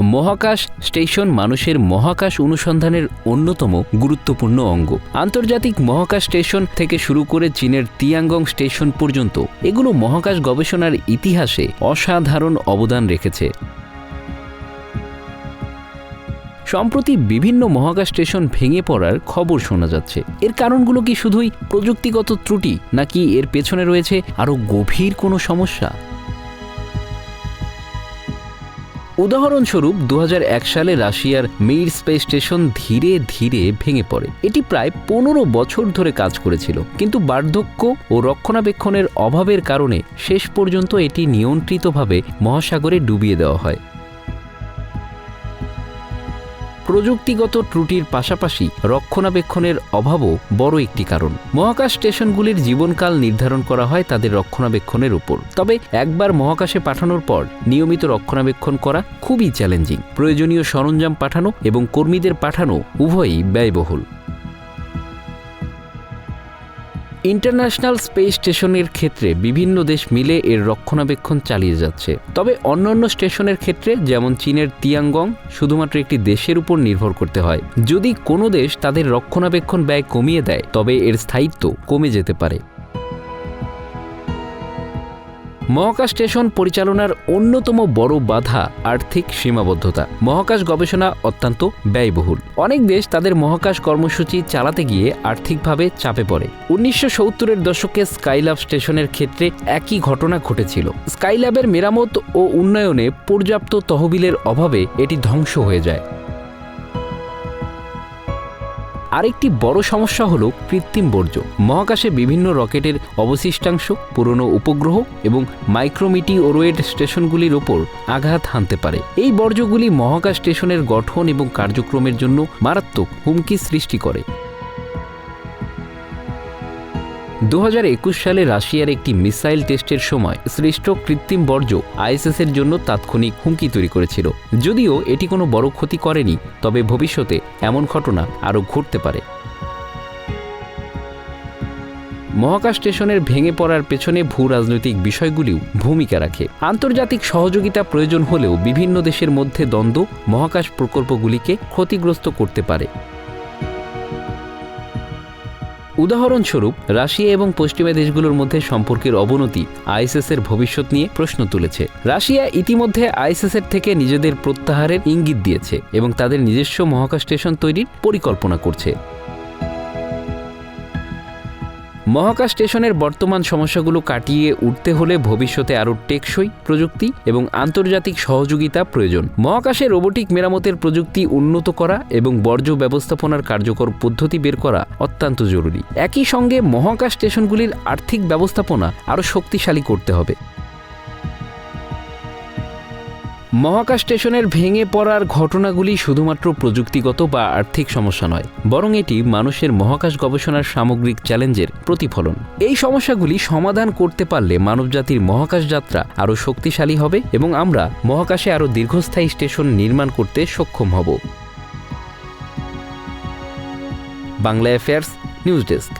মহাকাশ স্টেশন মানুষের মহাকাশ অনুসন্ধানের অন্যতম গুরুত্বপূর্ণ অঙ্গ। আন্তর্জাতিক মহাকাশ স্টেশন থেকে শুরু করে চীনের তিয়াঙ্গং স্টেশন পর্যন্ত এগুলো মহাকাশ গবেষণার ইতিহাসে অসাধারণ অবদান রেখেছে। সম্প্রতি বিভিন্ন মহাকাশ স্টেশন ভেঙে পড়ার খবর শোনা যাচ্ছে। এর কারণগুলো কি শুধুই প্রযুক্তিগত ত্রুটি, নাকি এর পেছনে রয়েছে আরও গভীর কোনো সমস্যা? উদাহরণস্বরূপ 2001 সালে রাশিয়ার মির স্পেস স্টেশন ধীরে ধীরে ভেঙে পড়ে। এটি প্রায় 15 বছর ধরে কাজ করেছিল, কিন্তু বার্ধক্য ও রক্ষণাবেক্ষণের অভাবের কারণে শেষ পর্যন্ত এটি নিয়ন্ত্রিতভাবে মহাসাগরে ডুবিয়ে দেওয়া হয়। প্রযুক্তিগত ত্রুটির পাশাপাশি রক্ষণাবেক্ষণের অভাবও বড় একটি কারণ। মহাকাশ স্টেশনগুলির জীবনকাল নির্ধারণ করা হয় তাদের রক্ষণাবেক্ষণের উপর। তবে একবার মহাকাশে পাঠানোর পর নিয়মিত রক্ষণাবেক্ষণ করা খুবই চ্যালেঞ্জিং। প্রয়োজনীয় সরঞ্জাম পাঠানো এবং কর্মীদের পাঠানো উভয়ই ব্যয়বহুল। ইন্টারন্যাশনাল স্পেস স্টেশনের ক্ষেত্রে বিভিন্ন দেশ মিলে এর রক্ষণাবেক্ষণ চালিয়ে যাচ্ছে। তবে অন্যান্য স্টেশনের ক্ষেত্রে, যেমন চীনের তিয়াঙ্গং, শুধুমাত্র একটি দেশের উপর নির্ভর করতে হয়। যদি কোনো দেশ তাদের রক্ষণাবেক্ষণ ব্যয় কমিয়ে দেয়, তবে এর স্থায়িত্ব কমে যেতে পারে। মহাকাশ স্টেশন পরিচালনার অন্যতম বড় বাধা আর্থিক সীমাবদ্ধতা। মহাকাশ গবেষণা অত্যন্ত ব্যয়বহুল। অনেক দেশ তাদের মহাকাশ কর্মসূচি চালাতে গিয়ে আর্থিকভাবে চাপে পড়ে। 1970-এর দশকে স্কাইল্যাব স্টেশনের ক্ষেত্রে একই ঘটনা ঘটেছিল। স্কাইল্যাবের মেরামত ও উন্নয়নে পর্যাপ্ত তহবিলের অভাবে এটি ধ্বংস হয়ে যায়। আরেকটি বড় সমস্যা হল কৃত্রিম বর্জ্য। মহাকাশে বিভিন্ন রকেটের অবশিষ্টাংশ, পুরনো উপগ্রহ এবং মাইক্রোমিটিওরয়েড স্টেশনগুলির ওপর আঘাত হানতে পারে। এই বর্জ্যগুলি মহাকাশ স্টেশনের গঠন এবং কার্যক্রমের জন্য মারাত্মক হুমকি সৃষ্টি করে। 2021 সালে রাশিয়ার একটি মিসাইল টেস্টের সময় সৃষ্ট কৃত্রিম বর্জ্য আইএসএস-এর জন্য তাৎক্ষণিক হুমকি তৈরি করেছিল। যদিও এটি কোনো বড় ক্ষতি করেনি, তবে ভবিষ্যতে এমন ঘটনা আরও ঘটতে পারে। মহাকাশ স্টেশনের ভেঙে পড়ার পেছনে ভূরাজনৈতিক বিষয়গুলিও ভূমিকা রাখে। আন্তর্জাতিক সহযোগিতা প্রয়োজন হলেও বিভিন্ন দেশের মধ্যে দ্বন্দ্ব মহাকাশ প্রকল্পগুলিকে ক্ষতিগ্রস্ত করতে পারে। উদাহরণস্বরূপ, রাশিয়া এবং পশ্চিমা দেশগুলোর মধ্যে সম্পর্কের অবনতি আইএসএস-এর ভবিষ্যৎ নিয়ে প্রশ্ন তুলেছে। রাশিয়া ইতিমধ্যে আইএসএস-এর থেকে নিজেদের প্রত্যাহারের ইঙ্গিত দিয়েছে এবং তাদের নিজস্ব মহাকাশ স্টেশন তৈরির পরিকল্পনা করছে। মহাকাশ স্টেশনের বর্তমান সমস্যাগুলো কাটিয়ে উঠতে হলে ভবিষ্যতে আরও টেকসই প্রযুক্তি এবং আন্তর্জাতিক সহযোগিতা প্রয়োজন। মহাকাশে রোবোটিক মেরামতের প্রযুক্তি উন্নত করা এবং বর্জ্য ব্যবস্থাপনার কার্যকর পদ্ধতি বের করা অত্যন্ত জরুরি। একই সঙ্গে মহাকাশ স্টেশনগুলির আর্থিক ব্যবস্থাপনা আরও শক্তিশালী করতে হবে। মহাকাশ স্টেশনের ভেঙে পড়ার ঘটনাগুলি শুধুমাত্র প্রযুক্তিগত বা আর্থিক সমস্যা নয়, বরং এটি মানুষের মহাকাশ গবেষণার সামগ্রিক চ্যালেঞ্জের প্রতিফলন। এই সমস্যাগুলি সমাধান করতে পারলে মানবজাতির মহাকাশ যাত্রা আরও শক্তিশালী হবে এবং আমরা মহাকাশে আরও দীর্ঘস্থায়ী স্টেশন নির্মাণ করতে সক্ষম হব। Bangla affairs news desk.